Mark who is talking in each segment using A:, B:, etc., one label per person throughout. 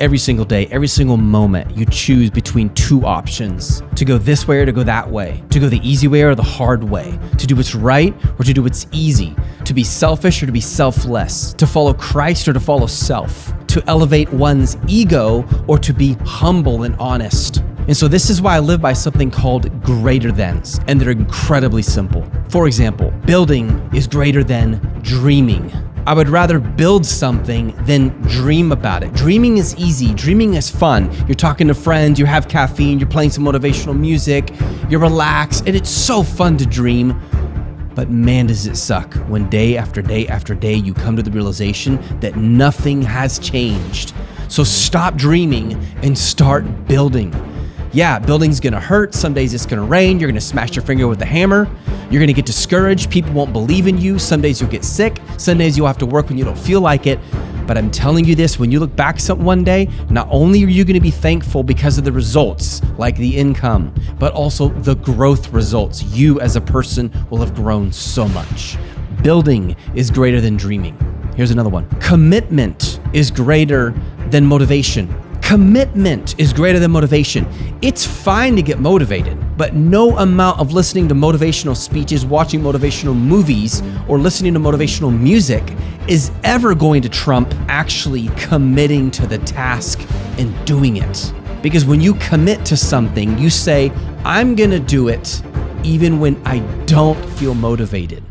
A: Every single day, every single moment, you choose between two options: to go this way or to go that way, to go the easy way or the hard way, to do what's right or to do what's easy, to be selfish or to be selfless, to follow Christ or to follow self, to elevate one's ego or to be humble and honest. And so this is why I live by something called greater thans, and they're incredibly simple. For example, building is greater than dreaming. I would rather build something than dream about it. Dreaming is easy. Dreaming is fun. You're talking to friends, you have caffeine, you're playing some motivational music, you're relaxed, and it's so fun to dream. But man, does it suck when day after day after day you come to the realization that nothing has changed. So stop dreaming and start building. Yeah, building's gonna hurt. Some days it's gonna rain. You're gonna smash your finger with a hammer. You're gonna get discouraged. People won't believe in you. Some days you'll get sick. Some days you'll have to work when you don't feel like it. But I'm telling you this, when you look back one day, not only are you gonna be thankful because of the results, like the income, but also the growth results. You as a person will have grown so much. Building is greater than dreaming. Here's another one. Commitment is greater than motivation. Commitment is greater than motivation. It's fine to get motivated, but no amount of listening to motivational speeches, watching motivational movies, or listening to motivational music is ever going to trump actually committing to the task and doing it. Because when you commit to something, you say, I'm gonna do it even when I don't feel motivated.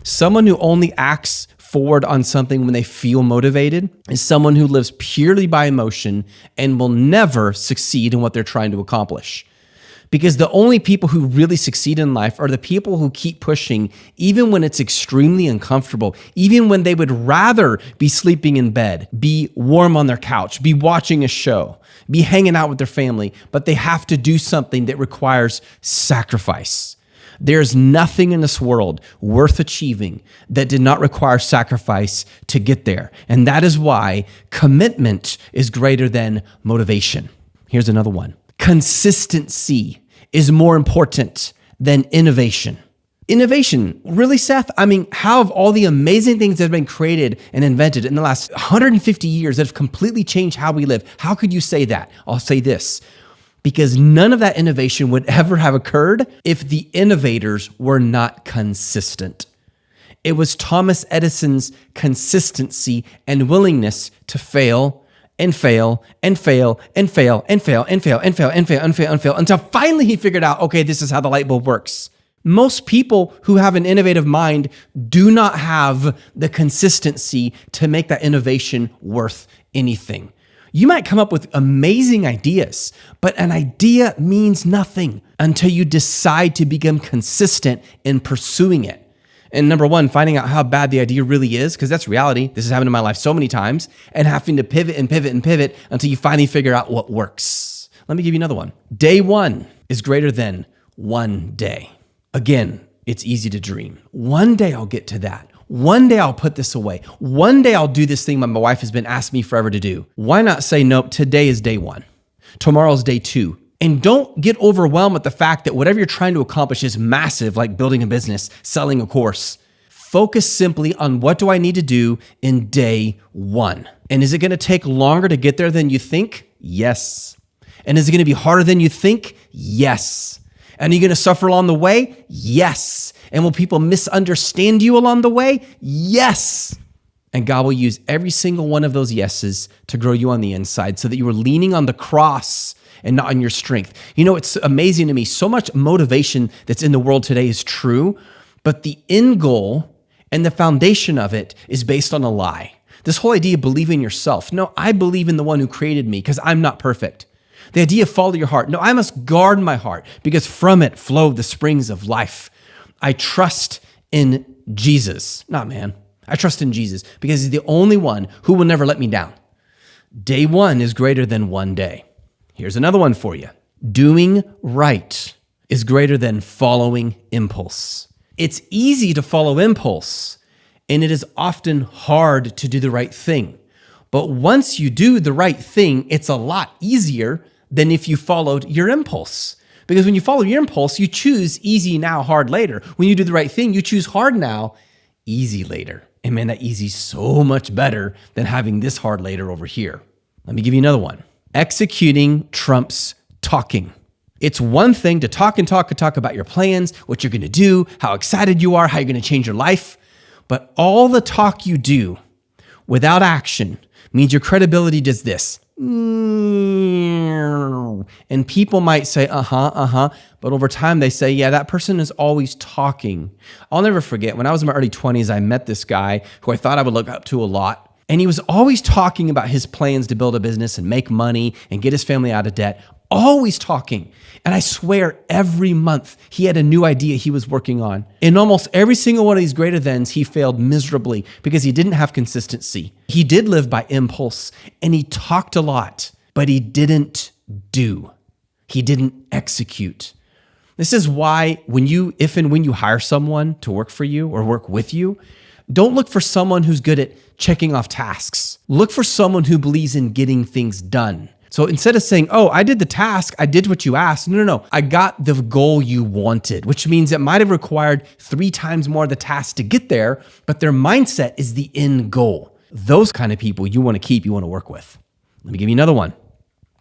A: Someone who only acts forward on something when they feel motivated is someone who lives purely by emotion and will never succeed in what they're trying to accomplish. Because the only people who really succeed in life are the people who keep pushing even when it's extremely uncomfortable, even when they would rather be sleeping in bed, be warm on their couch, be watching a show, be hanging out with their family, but they have to do something that requires sacrifice. There's nothing in this world worth achieving that did not require sacrifice to get there. And that is why commitment is greater than motivation. Here's another one. Consistency is more important than innovation. Innovation, really, Seth? I mean, how have all the amazing things that have been created and invented in the last 150 years that have completely changed how we live? How could you say that? I'll say this. Because none of that innovation would ever have occurred if the innovators were not consistent. It was Thomas Edison's consistency and willingness to fail and fail and fail and fail and fail and fail and fail and fail and fail and fail until finally he figured out, okay, this is how the light bulb works. Most people who have an innovative mind do not have the consistency to make that innovation worth anything. You might come up with amazing ideas, but an idea means nothing until you decide to become consistent in pursuing it. And number one, finding out how bad the idea really is, because that's reality. This has happened in my life so many times, and having to pivot and pivot and pivot until you finally figure out what works. Let me give you another one. Day one is greater than one day. Again, it's easy to dream. One day I'll get to that. One day I'll put this away. One day I'll do this thing my wife has been asking me forever to do. Why not say, nope, today is day one. Tomorrow's day two. And don't get overwhelmed with the fact that whatever you're trying to accomplish is massive, like building a business, selling a course. Focus simply on what do I need to do in day one. And is it going to take longer to get there than you think? Yes. And is it going to be harder than you think? Yes. And are you going to suffer along the way? Yes. And will people misunderstand you along the way? Yes. And God will use every single one of those yeses to grow you on the inside so that you are leaning on the cross and not on your strength. You know, it's amazing to me. So much motivation that's in the world today is true, but the end goal and the foundation of it is based on a lie. This whole idea of believing in yourself. No, I believe in the one who created me because I'm not perfect. The idea of follow your heart. No, I must guard my heart because from it flow the springs of life. I trust in Jesus, not man. I trust in Jesus because he's the only one who will never let me down. Day one is greater than one day. Here's another one for you. Doing right is greater than following impulse. It's easy to follow impulse, and it is often hard to do the right thing. But once you do the right thing, it's a lot easier than if you followed your impulse. Because when you follow your impulse, you choose easy now, hard later. When you do the right thing, you choose hard now, easy later. And man, that easy is so much better than having this hard later over here. Let me give you another one. Executing trumps talking. It's one thing to talk and talk and talk about your plans, what you're going to do, how excited you are, how you're going to change your life. But all the talk you do without action means your credibility does this. And people might say, but over time they say, yeah, that person is always talking. I'll never forget, when I was in my early 20s, I met this guy who I thought I would look up to a lot. And he was always talking about his plans to build a business and make money and get his family out of debt. Always talking. And I swear every month he had a new idea he was working on. In almost every single one of these greater thans, he failed miserably because he didn't have consistency. He did live by impulse and he talked a lot, but he didn't do. He didn't execute. This is why if and when you hire someone to work for you or work with you, don't look for someone who's good at checking off tasks. Look for someone who believes in getting things done. So instead of saying, oh, I did the task, I did what you asked. No. I got the goal you wanted, which means it might have required 3 times more of the task to get there, but their mindset is the end goal. Those kind of people you want to keep, you want to work with. Let me give you another one.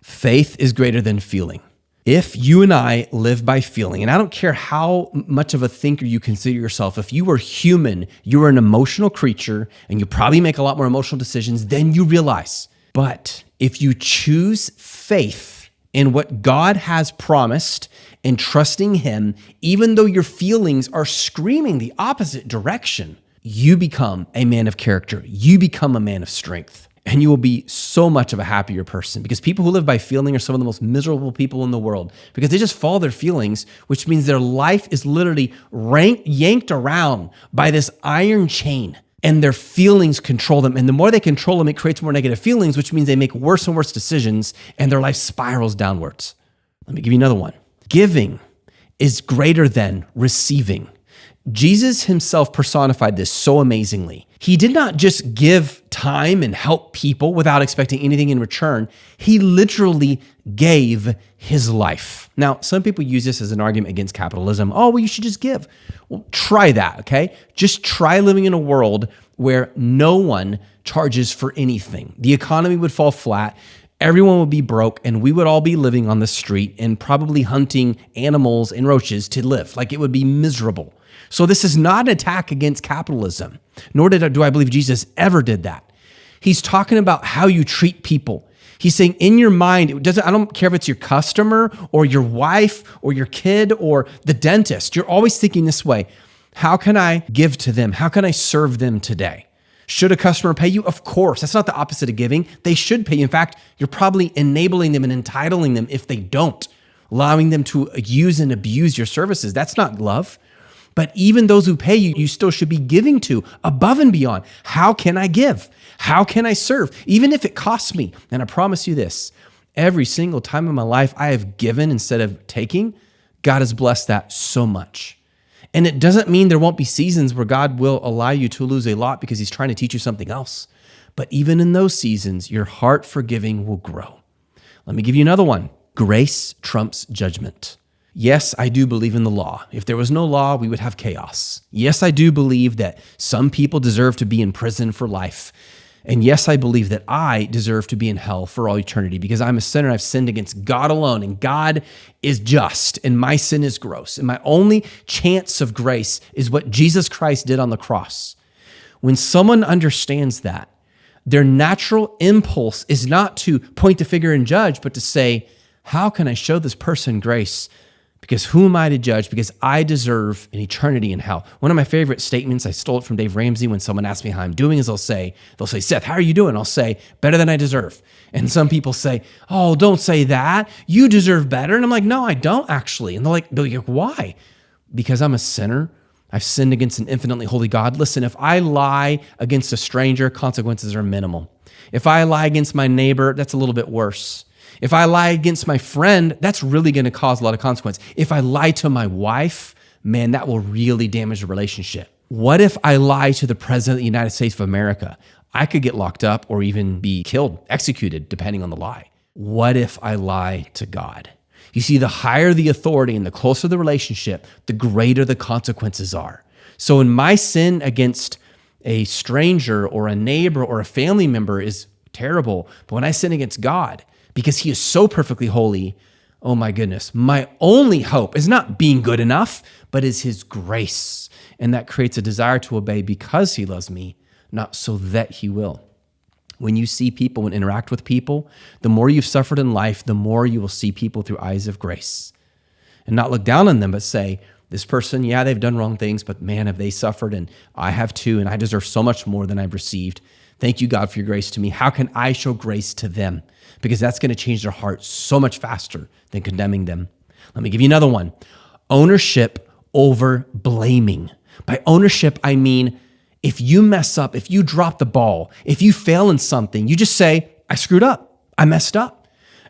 A: Faith is greater than feeling. If you and I live by feeling, and I don't care how much of a thinker you consider yourself, if you are human, you're an emotional creature, and you probably make a lot more emotional decisions than you realize. But if you choose faith in what God has promised and trusting Him, even though your feelings are screaming the opposite direction, you become a man of character. You become a man of strength. And you will be so much of a happier person, because people who live by feeling are some of the most miserable people in the world, because they just follow their feelings, which means their life is literally yanked around by this iron chain, and their feelings control them. And the more they control them, it creates more negative feelings, which means they make worse and worse decisions and their life spirals downwards. Let me give you another one. Giving is greater than receiving. Jesus himself personified this so amazingly. He did not just give time and help people without expecting anything in return. He literally gave his life. Now, some people use this as an argument against capitalism. Oh, well, you should just give. Well, try that, okay? Just try living in a world where no one charges for anything. The economy would fall flat. Everyone would be broke, and we would all be living on the street and probably hunting animals and roaches to live. Like, it would be miserable. So this is not an attack against capitalism, nor do I believe Jesus ever did that. He's talking about how you treat people. He's saying in your mind, I don't care if it's your customer or your wife or your kid or the dentist. You're always thinking this way. How can I give to them? How can I serve them today? Should a customer pay you? Of course. That's not the opposite of giving. They should pay you. In fact, you're probably enabling them and entitling them if they don't, allowing them to use and abuse your services. That's not love. But even those who pay you, you still should be giving to above and beyond. How can I give? How can I serve? Even if it costs me. And I promise you this, every single time in my life I have given instead of taking, God has blessed that so much. And it doesn't mean there won't be seasons where God will allow you to lose a lot because he's trying to teach you something else. But even in those seasons, your heart for giving will grow. Let me give you another one. Grace trumps judgment. Yes, I do believe in the law. If there was no law, we would have chaos. Yes, I do believe that some people deserve to be in prison for life. And yes, I believe that I deserve to be in hell for all eternity because I'm a sinner. I've sinned against God alone, and God is just, and my sin is gross. And my only chance of grace is what Jesus Christ did on the cross. When someone understands that, their natural impulse is not to point the finger and judge, but to say, how can I show this person grace? Because who am I to judge? Because I deserve an eternity in hell. One of my favorite statements, I stole it from Dave Ramsey when someone asks me how I'm doing, is they'll say, Seth, how are you doing? I'll say, better than I deserve. And some people say, oh, don't say that. You deserve better. And I'm like, no, I don't actually. And they're like, why? Because I'm a sinner. I've sinned against an infinitely holy God. Listen, if I lie against a stranger, consequences are minimal. If I lie against my neighbor, that's a little bit worse. If I lie against my friend, that's really going to cause a lot of consequence. If I lie to my wife, man, that will really damage the relationship. What if I lie to the president of the United States of America? I could get locked up or even be killed, executed, depending on the lie. What if I lie to God? You see, the higher the authority and the closer the relationship, the greater the consequences are. So in my sin against a stranger or a neighbor or a family member is terrible. But when I sin against God, because he is so perfectly holy, oh my goodness, my only hope is not being good enough, but is his grace. And that creates a desire to obey because he loves me, not so that he will. When you see people and interact with people, the more you've suffered in life, the more you will see people through eyes of grace. And not look down on them, but say, this person, yeah, they've done wrong things, but man, have they suffered, and I have too, and I deserve so much more than I've received. Thank you, God, for your grace to me. How can I show grace to them? Because that's going to change their heart so much faster than condemning them. Let me give you another one. Ownership over blaming. By ownership, I mean, if you mess up, if you drop the ball, if you fail in something, you just say, I screwed up. I messed up.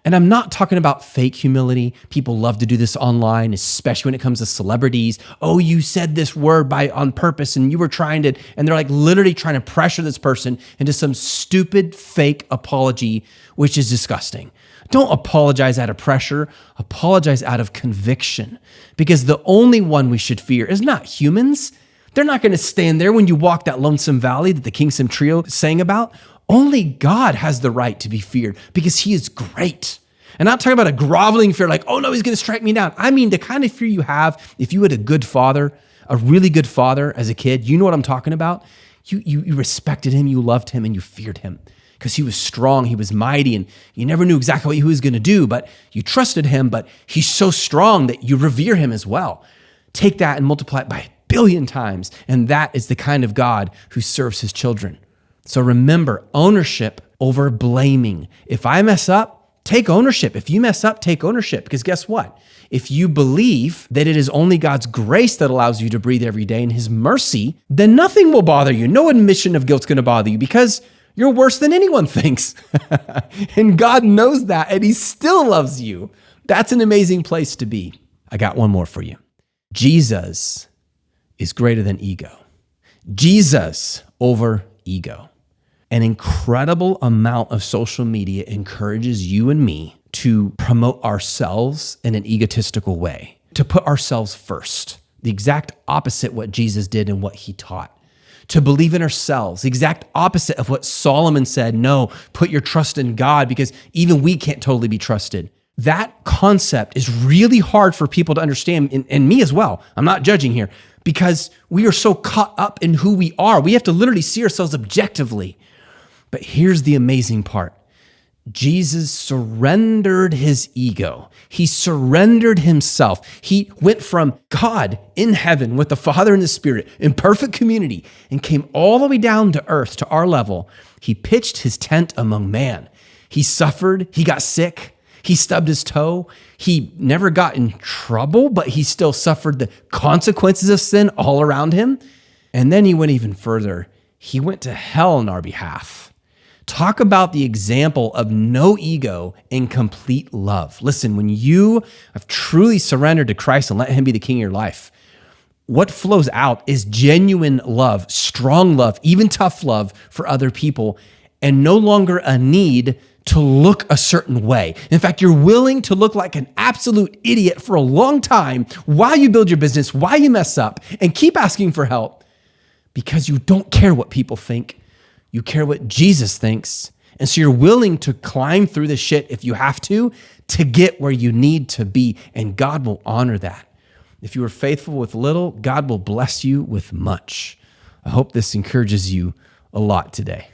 A: And I'm not talking about fake humility. People love to do this online, especially when it comes to celebrities. Oh, you said this word on purpose and you were trying to, and they're like literally trying to pressure this person into some stupid fake apology, which is disgusting. Don't apologize out of pressure. Apologize out of conviction, because the only one we should fear is not humans. They're not going to stand there when you walk that lonesome valley that the Kingston Trio sang about. Only God has the right to be feared because he is great. And I'm not talking about a groveling fear like, oh no, he's going to strike me down. I mean, the kind of fear you have if you had a good father, a really good father as a kid, you know what I'm talking about? You respected him, you loved him, and you feared him because he was strong, he was mighty, and you never knew exactly what he was going to do, but you trusted him, but he's so strong that you revere him as well. Take that and multiply it by 1 billion times, and that is the kind of God who serves his children. So remember, ownership over blaming. If I mess up, take ownership. If you mess up, take ownership. Because guess what? If you believe that it is only God's grace that allows you to breathe every day and his mercy, then nothing will bother you. No admission of guilt's going to bother you because you're worse than anyone thinks. And God knows that, and he still loves you. That's an amazing place to be. I got one more for you. Jesus is greater than ego. Jesus over ego. An incredible amount of social media encourages you and me to promote ourselves in an egotistical way, to put ourselves first, the exact opposite what Jesus did and what he taught, to believe in ourselves, the exact opposite of what Solomon said, no, put your trust in God because even we can't totally be trusted. That concept is really hard for people to understand, and me as well. I'm not judging here because we are so caught up in who we are. We have to literally see ourselves objectively. But here's the amazing part. Jesus surrendered his ego. He surrendered himself. He went from God in heaven with the Father and the Spirit in perfect community and came all the way down to earth to our level. He pitched his tent among man. He suffered. He got sick. He stubbed his toe. He never got in trouble, but he still suffered the consequences of sin all around him. And then he went even further. He went to hell on our behalf. Talk about the example of no ego and complete love. Listen, when you have truly surrendered to Christ and let him be the king of your life, what flows out is genuine love, strong love, even tough love for other people, and no longer a need to look a certain way. In fact, you're willing to look like an absolute idiot for a long time while you build your business, while you mess up, and keep asking for help because you don't care what people think. You care what Jesus thinks. And so you're willing to climb through the shit if you have to get where you need to be. And God will honor that. If you are faithful with little, God will bless you with much. I hope this encourages you a lot today.